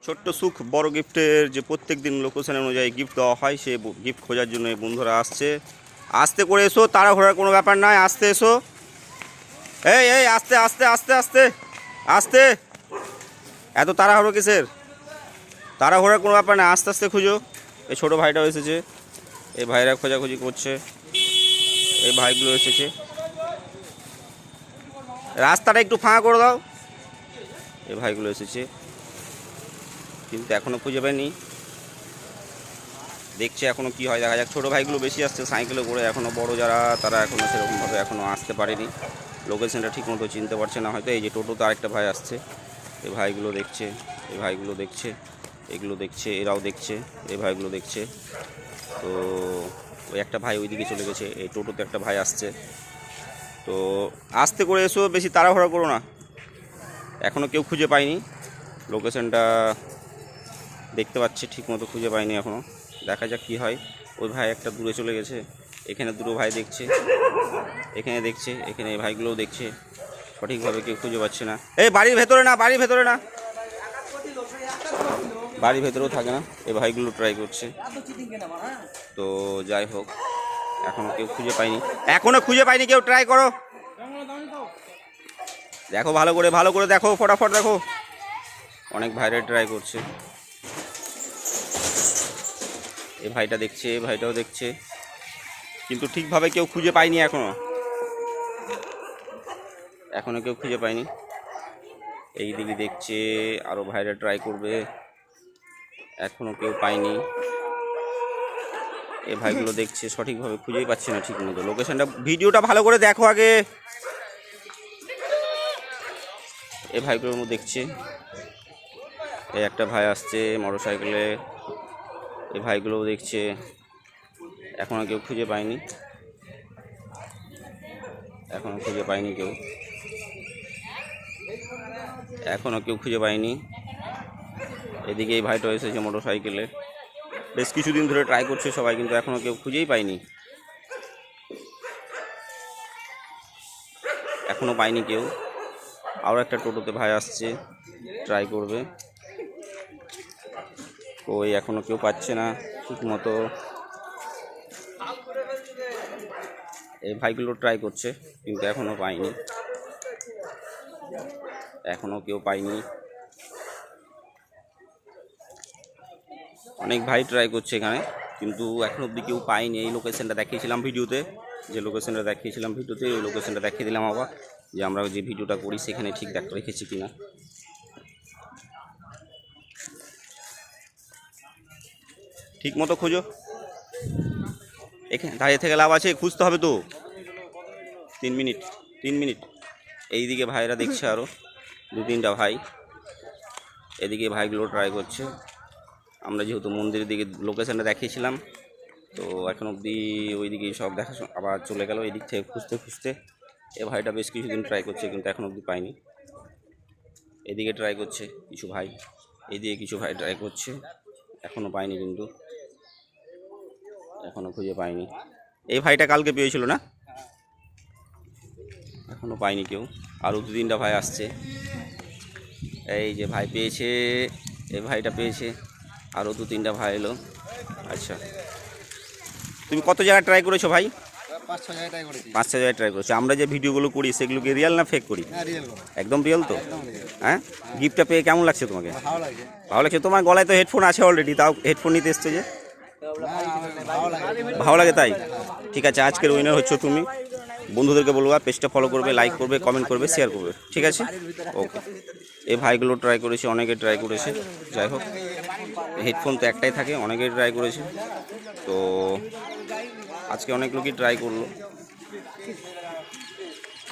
ছোট্ট সুখ বড় গিফটের যে প্রত্যেক দিন লোকেশন অনুযায়ী গিফট দেওয়া হয়, সে গিফট খোঁজার জন্য এই বন্ধুরা আসছে। আস্তে করে এসো, তাড়াহুড়ার কোনো ব্যাপার নয়, আস্তে এসো। এই এই আস্তে আস্তে আস্তে আস্তে আস্তে, এত তাড়াহুড়ো কিসের? তাড়াহুড়ার কোনো ব্যাপার না, আস্তে আস্তে খুঁজো। এই ছোটো ভাইটাও এসেছে, এই ভাইরা খোঁজাখুঁজি করছে, এই ভাইগুলো এসেছে। রাস্তাটা একটু ফাঁকা করে দাও। এই ভাইগুলো এসেছে কিন্তু এখনও খুঁজে পাইনি, দেখছে এখনও কি হয়, দেখা যাক। ছোটো ভাইগুলো বেশি আসছে সাইকেলে করে, এখনও বড় যারা তারা এখনও সেরকমভাবে এখনও আসতে পারেনি, লোকেশনটা ঠিক মতো চিনতে পারছে না হয়তো। এই যে টোটোতে আরেকটা ভাই আসছে, এই ভাইগুলো দেখছে, এই ভাইগুলো দেখছে, এগুলো দেখছে, এরাও দেখছে, এই ভাইগুলো দেখছে। তো ওই একটা ভাই ওইদিকে চলে গেছে, এই টোটোতে একটা ভাই আসছে। তো আস্তে করে এসো, বেশি তাড়াহুড়া করো না, এখনও কেউ খুঁজে পায়নি। লোকেশনটা দেখতে পাচ্ছি ঠিক মতো খুঁজে পাইনি এখনও, দেখা যাক কী হয়। ওই ভাই একটা দূরে চলে গেছে, এখানে দুটো ভাই দেখছে, এখানে দেখছে, এখানে এই ভাইগুলোও দেখছে, সঠিকভাবে কেউ খুঁজে পাচ্ছে না। এই বাড়ির ভেতরে না, বাড়ির ভেতরে না, বাড়ির ভেতরেও থাকে না, এই ভাইগুলো ট্রাই করছে। তো যাই হোক, এখনও কেউ খুঁজে পায়নি, এখনও খুঁজে পায়নি কেউ, ট্রাই করো, দেখো ভালো করে, ভালো করে দেখো, ফটাফট দেখো। অনেক ভাইরা ট্রাই করছে, এই ভাইটা দেখছে, এই ভাইটাও দেখছে, কিন্তু ঠিকভাবে কেউ খুঁজে পায়নি এখনও কেউ খুঁজে পায়নি। এই দিকে দেখছে, আরও ভাইরা ট্রাই করবে, এখনও কেউ পায়নি। এই ভাইগুলো দেখছে, সঠিকভাবে খুঁজেই পাচ্ছে না ঠিক মতো। লোকেশনটা, ভিডিওটা ভালো করে দেখো আগে। এই ভাইগুলোর মধ্যে দেখছে, এই একটা ভাই আসছে মোটর সাইকেলে, এই ভাইগুলোও দেখছে, এখনও কেউ খুঁজে পায়নি, এখনও খুঁজে পায়নি কেউ, এখনও কেউ খুঁজে পায়নি। এদিকে এই ভাইটা এসেছে মোটর সাইকেলে, বেশ কিছুদিন ধরে ট্রাই করছে সবাই, কিন্তু এখনও কেউ খুঁজেই পায়নি, এখনও পায়নি কেউ। আরও একটা টোটোতে ভাই আসছে, ট্রাই করবে, ওই এখনও কেউ পাচ্ছে না ঠিক মতো। এই ভাইগুলো ট্রাই করছে কিন্তু এখনও পায়নি, এখনও কেউ পায়নি। অনেক ভাই ট্রাই করছে এখানে, কিন্তু এখন অবধি কেউ পায়নি। এই লোকেশনটা দেখিয়েছিলাম ভিডিওতে, যে লোকেশনটা দেখিয়েছিলাম ভিডিওতে, ওই লোকেশনটা দেখিয়ে দিলাম আবার, যে আমরা যে ভিডিওটা করি সেখানে ঠিক দেখা রেখেছি কিনা। ঠিক মতো খোঁজো, এখানে দাঁড়িয়ে থেকে লাভ আছে, খুঁজতে হবে তো। 3 মিনিট, 3 মিনিট। এইদিকে ভাইরা দেখছে, আরও 2-3টা ভাই, এদিকে ভাইগুলো ট্রাই করছে। আমরা যেহেতু মন্দিরের দিকে লোকেশনটা দেখিয়েছিলাম, তো এখন অবধি ওইদিকে সব দেখা আবার চলে গেল এই দিক থেকে খুঁজতে খুঁজতে। এ ভাইটা বেশ কিছুদিন ট্রাই করছে কিন্তু এখন অবধি পায়নি। এদিকে ট্রাই করছে কিছু ভাই, এইদিকে কিছু ভাই ট্রাই করছে, এখনও পায়নি, কিন্তু এখনও খুঁজে পায়নি। এই ভাইটা কালকে পেয়েছিল না, এখনও পায়নি কেউ। আরও 2-3টা ভাই আসছে, এই যে ভাই পেয়েছে, এই ভাইটা পেয়েছে, আরও 2-3টা ভাই এলো। আচ্ছা, তুমি কত জায়গায় ট্রাই করেছো ভাই? 5-6 জায়গায় ট্রাই করেছো। আমরা যে ভিডিওগুলো করি সেগুলো কি রিয়েল না ফেক করি? একদম রিয়েল তো? হ্যাঁ, গিফটটা পেয়ে কেমন লাগছে তোমাকে? ভালো লাগছে। তোমার গলায় তো হেডফোন আছে অলরেডি, তাও হেডফোন নিতে এসছে যে? ভালো লাগে তাই? ঠিক আছে, আজকের উইনার হচ্ছে তুমি। বন্ধুদেরকে বলবা পেজটা ফলো করবে, লাইক করবে, কমেন্ট করবে, শেয়ার করবে, ঠিক আছে? ওকে। এই ভাইগুলো ট্রাই করেছে, অনেকে ট্রাই করেছে, যাই হোক হেডফোন তো একটাই থাকে, অনেকেই ট্রাই করেছে। তো আজকে অনেক লোকই ট্রাই করলো।